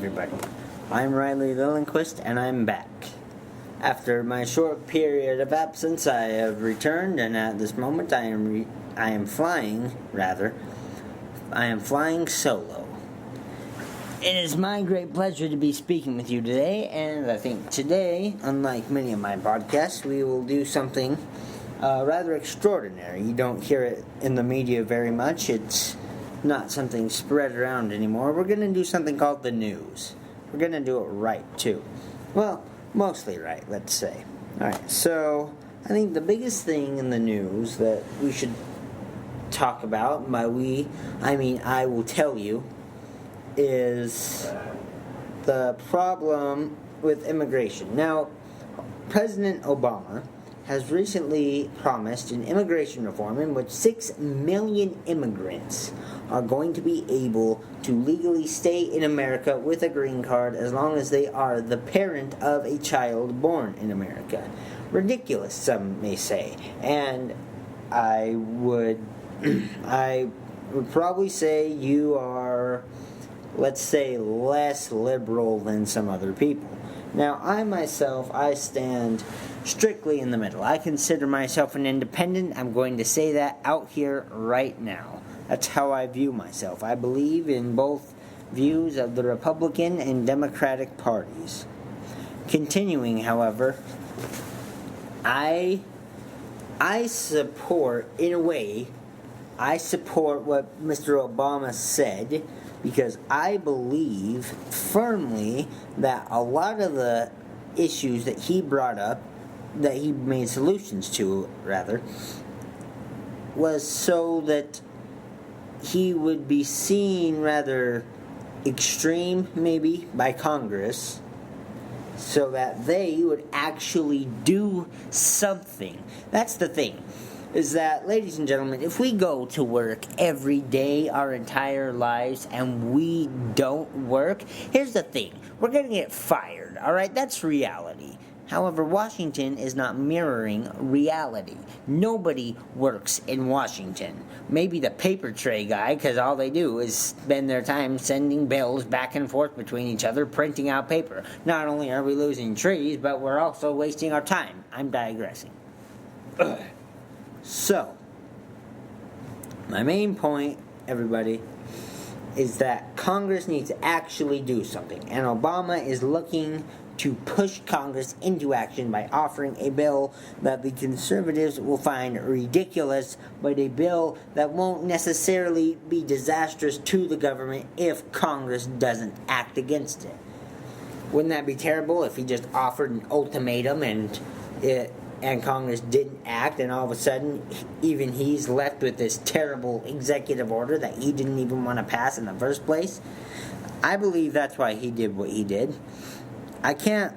everybody. I'm Riley Lillenquist, and I'm back. After my short period of absence, I have returned, and at this moment I am flying solo. It is my great pleasure to be speaking with you today, and I think today, unlike many of my podcasts, we will do something rather extraordinary. You don't hear it in the media very much. It's not something spread around anymore. We're going to do something called the news. We're going to do it right, too. Well, mostly right, let's say. Alright, so I think the biggest thing in the news that we should talk about, by we, I mean I will tell you, is the problem with immigration. Now, President Obama has recently promised an immigration reform in which 6 million immigrants are going to be able to legally stay in America with a green card as long as they are the parent of a child born in America. Ridiculous, some may say. And I would probably say you are, let's say, less liberal than some other people. Now, I stand strictly in the middle. I consider myself an independent. I'm going to say that out here right now. That's how I view myself. I believe in both views of the Republican and Democratic parties. Continuing, however, I support, in a way, I support what Mr. Obama said, because I believe firmly that a lot of the issues that he brought up, that he made solutions to, rather, was so that he would be seen rather extreme, maybe, by Congress, so that they would actually do something. That's the thing. Is that, ladies and gentlemen, if we go to work every day our entire lives and we don't work, here's the thing. We're going to get fired, alright? That's reality. However, Washington is not mirroring reality. Nobody works in Washington. Maybe the paper tray guy, because all they do is spend their time sending bills back and forth between each other, printing out paper. Not only are we losing trees, but we're also wasting our time. I'm digressing. So, my main point, everybody, is that Congress needs to actually do something. And Obama is looking to push Congress into action by offering a bill that the conservatives will find ridiculous, but a bill that won't necessarily be disastrous to the government if Congress doesn't act against it. Wouldn't that be terrible if he just offered an ultimatum and Congress didn't act, and all of a sudden even he's left with this terrible executive order that he didn't even want to pass in the first place? I believe that's why he did what he did. I can't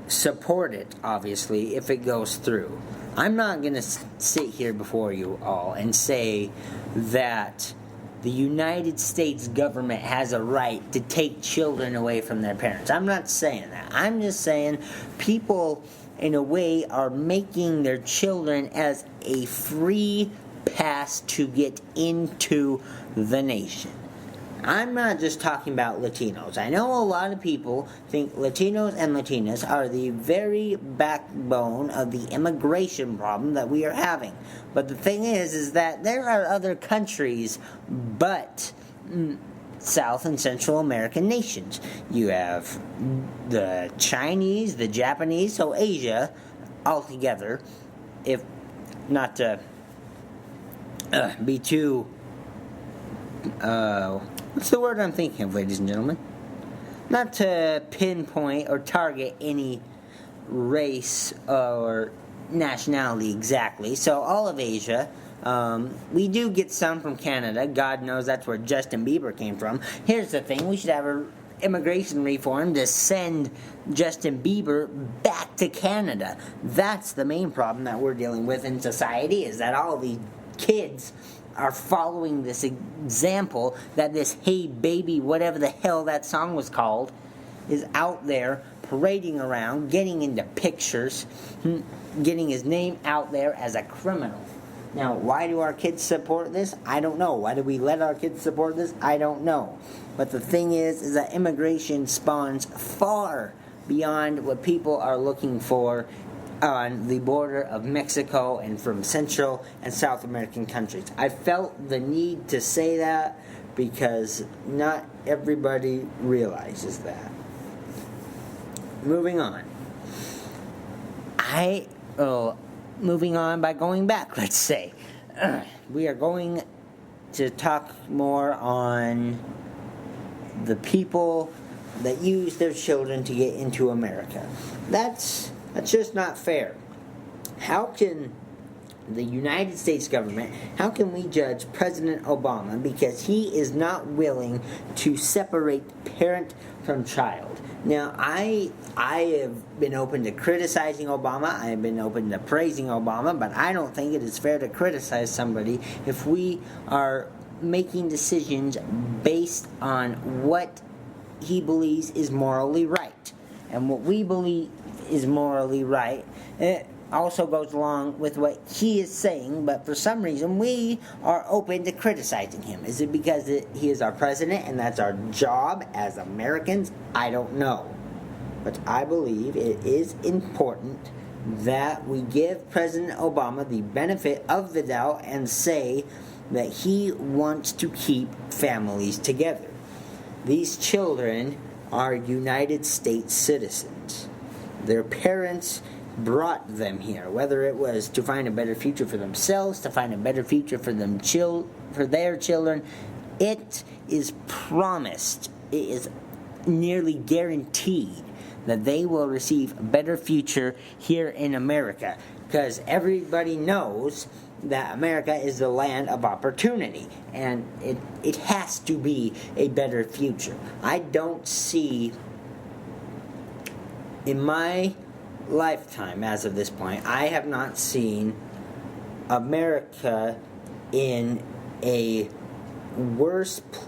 support it, obviously, if it goes through. I'm not going to sit here before you all and say that the United States government has a right to take children away from their parents. I'm not saying that. I'm just saying people, in a way, are making their children as a free pass to get into the nation. I'm not just talking about Latinos. I know a lot of people think Latinos and Latinas are the very backbone of the immigration problem that we are having. But the thing is that there are other countries but South and Central American nations. You have the Chinese, the Japanese, so Asia altogether, if not to be too what's the word I'm thinking of, ladies and gentlemen? Not to pinpoint or target any race or nationality exactly. So all of Asia. We do get some from Canada. God knows that's where Justin Bieber came from. Here's the thing. We should have an immigration reform to send Justin Bieber back to Canada. That's the main problem that we're dealing with in society, is that all these kids are following this example that this Hey Baby, whatever the hell that song was called, is out there parading around, getting into pictures, getting his name out there as a criminal. Now, why do our kids support this? I don't know. Why do we let our kids support this? I don't know. But the thing is that immigration spawns far beyond what people are looking for on the border of Mexico and from Central and South American countries. I felt the need to say that because not everybody realizes that. Moving on. Moving on by going back, let's say. We are going to talk more on the people that use their children to get into America. That's just not fair. How can the United States government, how can we judge President Obama because he is not willing to separate parent from child? Now, I have been open to criticizing Obama. I have been open to praising Obama, but I don't think it is fair to criticize somebody if we are making decisions based on what he believes is morally right. And what we believe is morally right, it also goes along with what he is saying, but for some reason we are open to criticizing him. Is it because he is our president and that's our job as Americans? I don't know. But I believe it is important that we give President Obama the benefit of the doubt and say that he wants to keep families together. These children are United States citizens. Their parents brought them here, whether it was to find a better future for themselves, to find a better future for their children. It is promised, it is nearly guaranteed that they will receive a better future here in America, because everybody knows that America is the land of opportunity, and it has to be a better future. I don't see, in my lifetime as of this point, I have not seen America in a worse place